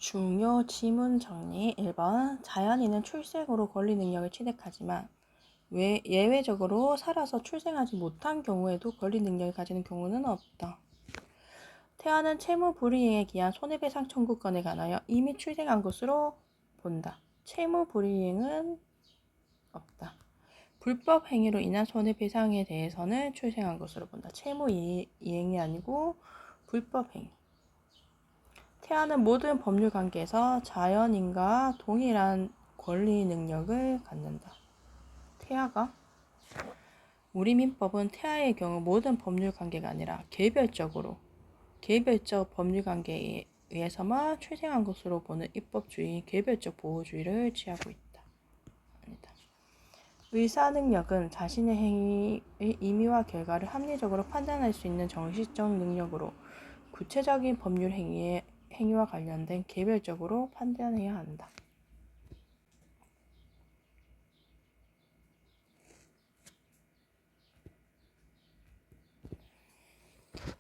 중요 지문 정리 1번. 자연인은 출생으로 권리 능력을 취득하지만 예외적으로 살아서 출생하지 못한 경우에도 권리 능력을 가지는 경우는 없다. 태아는 채무 불이행에 기한 손해배상 청구권에 관하여 이미 출생한 것으로 본다. 채무 불이행은 없다. 불법 행위로 인한 손해배상에 대해서는 출생한 것으로 본다. 채무 이행이 아니고 불법 행위. 태아는 모든 법률 관계에서 자연인과 동일한 권리 능력을 갖는다. 태아가? 우리 민법은 태아의 경우 모든 법률 관계가 아니라 개별적 법률 관계에 의해서만 출생한 것으로 보는 입법주의, 개별적 보호주의를 취하고 있다. 아니다. 의사 능력은 자신의 행위의 의미와 결과를 합리적으로 판단할 수 있는 정신적 능력으로 구체적인 법률 행위와 관련된 개별적으로 판단해야 한다.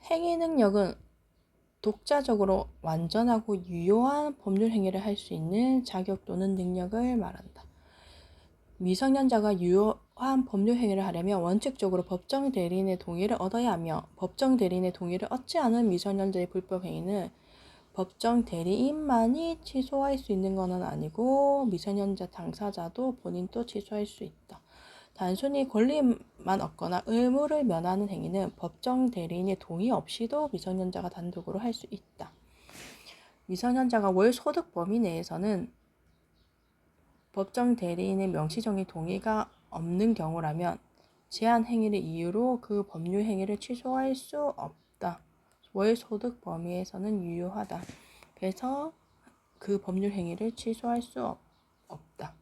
행위 능력은 독자적으로 완전하고 유효한 법률 행위를 할 수 있는 자격 또는 능력을 말한다. 미성년자가 유효한 법률 행위를 하려면 원칙적으로 법정 대리인의 동의를 얻어야 하며 법정 대리인의 동의를 얻지 않은 미성년자의 불법 행위는 법정 대리인만이 취소할 수 있는 것은 아니고 미성년자 당사자도 본인도 취소할 수 있다. 단순히 권리만 얻거나 의무를 면하는 행위는 법정 대리인의 동의 없이도 미성년자가 단독으로 할 수 있다. 미성년자가 월 소득 범위 내에서는 법정 대리인의 명시적인 동의가 없는 경우라면 제한 행위를 이유로 그 법률 행위를 취소할 수 없다. 월 소득 범위에서는 유효하다. 그래서 그 법률 행위를 취소할 수 없다.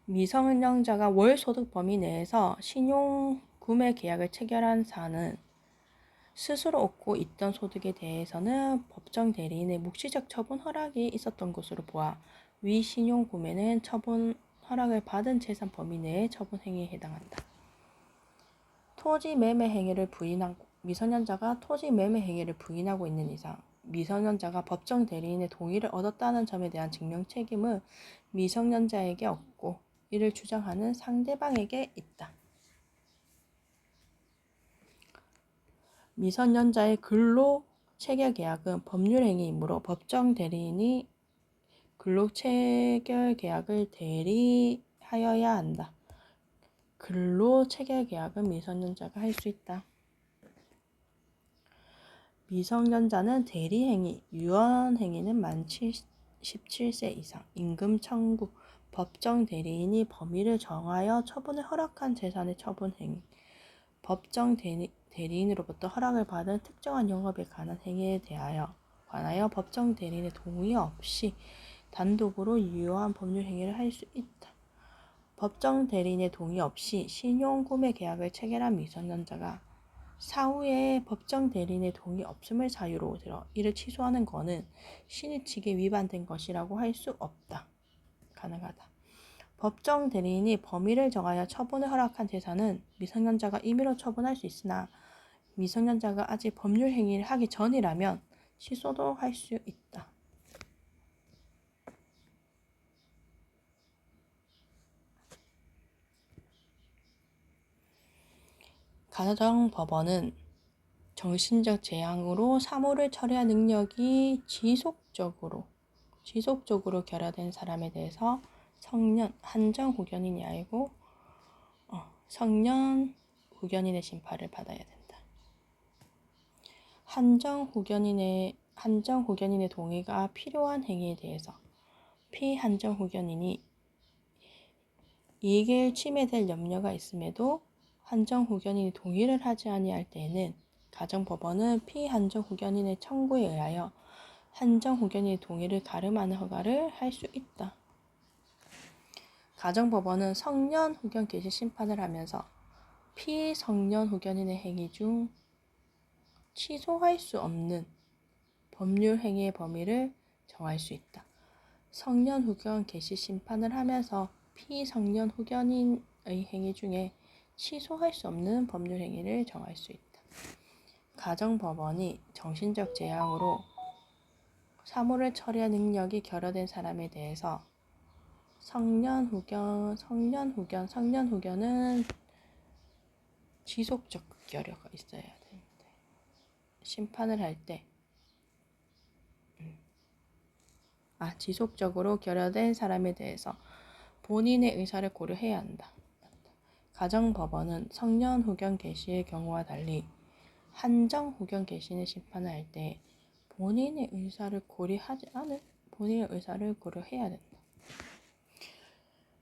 미성년자가 월 소득 범위 내에서 신용 구매 계약을 체결한 사안은 스스로 얻고 있던 소득에 대해서는 법정 대리인의 묵시적 처분 허락이 있었던 것으로 보아 위 신용 구매는 처분 허락을 받은 재산 범위 내의 처분 행위에 해당한다. 토지 매매 행위를 미성년자가 토지 매매 행위를 부인하고 있는 이상 미성년자가 법정 대리인의 동의를 얻었다는 점에 대한 증명 책임은 미성년자에게 없고 이를 주장하는 상대방에게 있다. 미성년자의 근로 체결 계약은 법률 행위이므로 법정 대리인이 근로 체결 계약을 대리하여야 한다. 근로 체결 계약은 미성년자가 할 수 있다. 미성년자는 대리행위, 유언행위는 만 17세 이상, 임금 청구, 법정 대리인이 범위를 정하여 처분을 허락한 재산의 처분 행위, 법정 대리인으로부터 허락을 받은 특정한 영업에 관한 행위에 관하여 법정 대리인의 동의 없이 단독으로 유효한 법률 행위를 할 수 있다. 법정 대리인의 동의 없이 신용구매 계약을 체결한 미성년자가 사후에 법정 대리인의 동의 없음을 사유로 들어 이를 취소하는 것은 신의 측에 위반된 것이라고 할 수 없다. 가능하다. 법정 대리인이 범위를 정하여 처분을 허락한 재산은 미성년자가 임의로 처분할 수 있으나 미성년자가 아직 법률 행위를 하기 전이라면 취소도 할 수 있다. 가정법원은 정신적 재앙으로 사무를 처리할 능력이 지속적으로 결여된 사람에 대해서 성년, 한정 후견인이 아니고 성년 후견인의 심판을 받아야 된다. 한정 후견인의 동의가 필요한 행위에 대해서 피한정 후견인이 이익을 침해될 염려가 있음에도 한정 후견인이 동의를 하지 아니할 때에는 가정법원은 피한정 후견인의 청구에 의하여 한정 후견인의 동의를 가름하는 허가를 할 수 있다. 가정법원은 성년 후견 개시 심판을 하면서 피성년 후견인의 행위 중 취소할 수 없는 법률 행위의 범위를 정할 수 있다. 성년 후견 개시 심판을 하면서 피성년 후견인의 행위 중에 취소할 수 없는 법률 행위를 정할 수 있다. 가정법원이 정신적 재앙으로 사물을 처리할 능력이 결여된 사람에 대해서 성년후견은 지속적 결여가 있어야 되는데 심판을 할 때 지속적으로 결여된 사람에 대해서 본인의 의사를 고려해야 한다. 가정법원은 성년후견 개시의 경우와 달리 한정후견 개시의 심판을 할 때 본인의 의사를 고려해야 된다.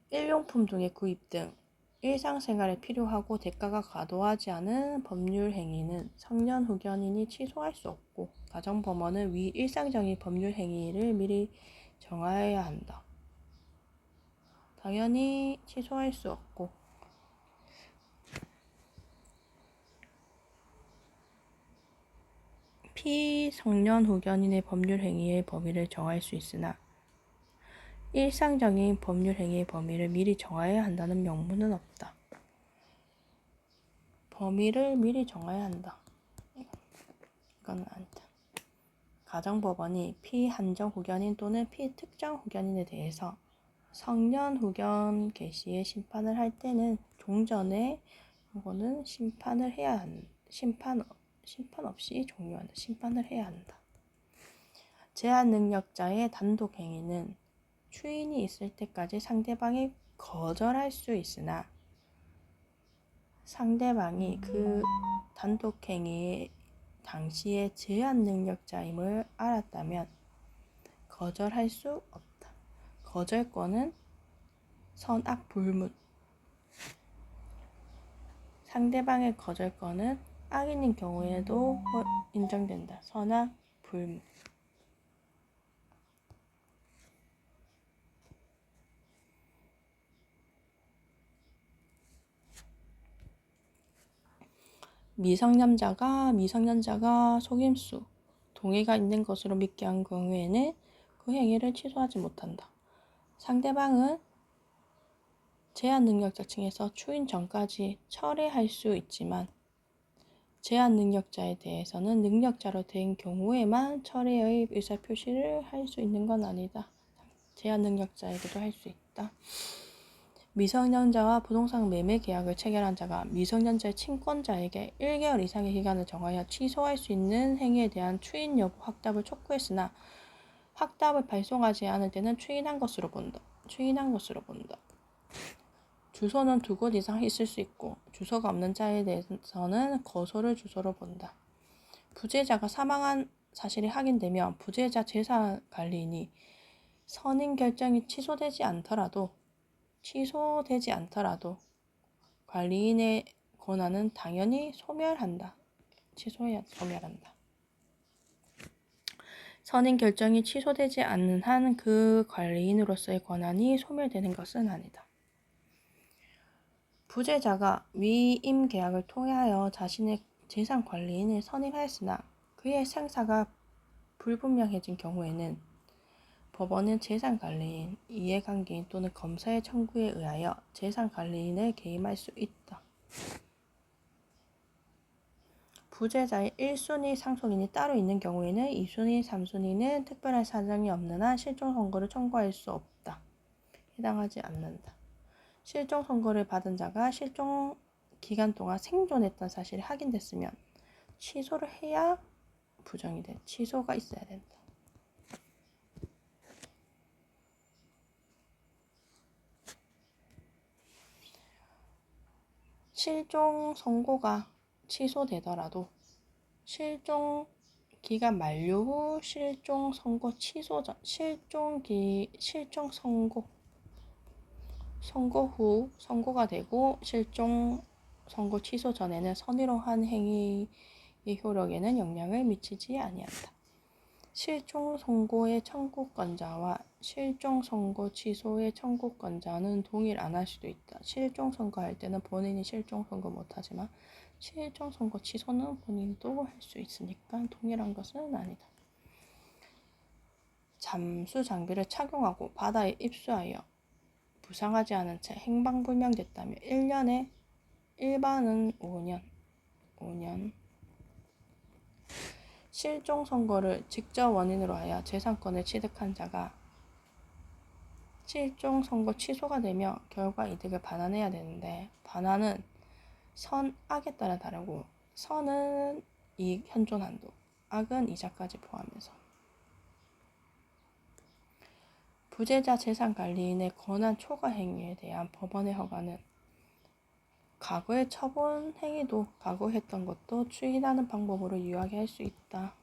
일용품 등의 구입 등 일상생활에 필요하고 대가가 과도하지 않은 법률 행위는 성년후견인이 취소할 수 없고 가정법원은 위 일상적인 법률 행위를 미리 정하여야 한다. 당연히 취소할 수 없고 피성년후견인의 법률 행위의 범위를 정할 수 있으나 일상적인 법률 행위의 범위를 미리 정하여야 한다는 명문은 없다. 범위를 미리 정해야 한다. 이건 아니다. 가정법원이 피한정 후견인 또는 피특정 후견인에 대해서 성년 후견 개시의 심판을 할 때는 종전에 이거는 심판 없이 종료한다. 심판을 해야 한다. 제한 능력자의 단독 행위는 추인이 있을 때까지 상대방이 거절할 수 있으나 상대방이 그 단독 행위 당시에 제한 능력자임을 알았다면 거절할 수 없다. 거절권은 선악불문. 상대방의 거절권은 악인인 경우에도 인정된다. 선악불문. 미성년자가 속임수, 동의가 있는 것으로 믿게 한 경우에는 그 행위를 취소하지 못한다. 상대방은 제한 능력자 층에서 추인 전까지 철회할 수 있지만 제한 능력자에 대해서는 능력자로 된 경우에만 철회의 의사표시를 할 수 있는 건 아니다. 제한 능력자에게도 할 수 있다. 미성년자와 부동산 매매 계약을 체결한 자가 미성년자의 친권자에게 1개월 이상의 기간을 정하여 취소할 수 있는 행위에 대한 추인 여부 확답을 촉구했으나 확답을 발송하지 않을 때는 추인한 것으로 본다. 주소는 2곳 이상 있을 수 있고 주소가 없는 자에 대해서는 거소를 주소로 본다. 부재자가 사망한 사실이 확인되면 부재자 재산 관리인이 선임 결정이 취소되지 않더라도 관리인의 권한은 당연히 소멸한다. 소멸한다. 선임 결정이 취소되지 않는 한 그 관리인으로서의 권한이 소멸되는 것은 아니다. 부재자가 위임 계약을 통하여 자신의 재산 관리인을 선임하였으나 그의 생사가 불분명해진 경우에는 법원은 재산관리인, 이해관계인 또는 검사의 청구에 의하여 재산관리인을 개임할 수 있다. 부재자의 1순위 상속인이 따로 있는 경우에는 2순위, 3순위는 특별한 사정이 없는 한 실종 선고를 청구할 수 없다. 해당하지 않는다. 실종 선고를 받은 자가 실종 기간 동안 생존했던 사실이 확인됐으면 취소를 해야 부정이 돼. 취소가 있어야 된다. 실종 선고가 취소되더라도 실종 기간 만료 후 실종 선고 취소 전 실종 선고 후 선고가 되고 실종 선고 취소 전에는 선의로한 행위의 효력에는 영향을 미치지 아니한다. 실종 선고의 청구권자와 실종 선고 취소의 청구권자는 동일 안 할 수도 있다. 실종 선고할 때는 본인이 실종 선고 못하지만 실종 선고 취소는 본인도 할 수 있으니까 동일한 것은 아니다. 잠수 장비를 착용하고 바다에 입수하여 부상하지 않은 채 행방불명됐다면 1년에 일반은 5년 실종 선고를 직접 원인으로 하여 재산권을 취득한 자가 실종 선고 취소가 되며 결과 이득을 반환해야 되는데, 반환은 선, 악에 따라 다르고 선은 이익 현존 한도, 악은 이자까지 포함해서. 부재자 재산관리인의 권한 초과 행위에 대한 법원의 허가는 과거에 처분 행위도 각오했던 것도 추인하는 방법으로 유효하게 할 수 있다.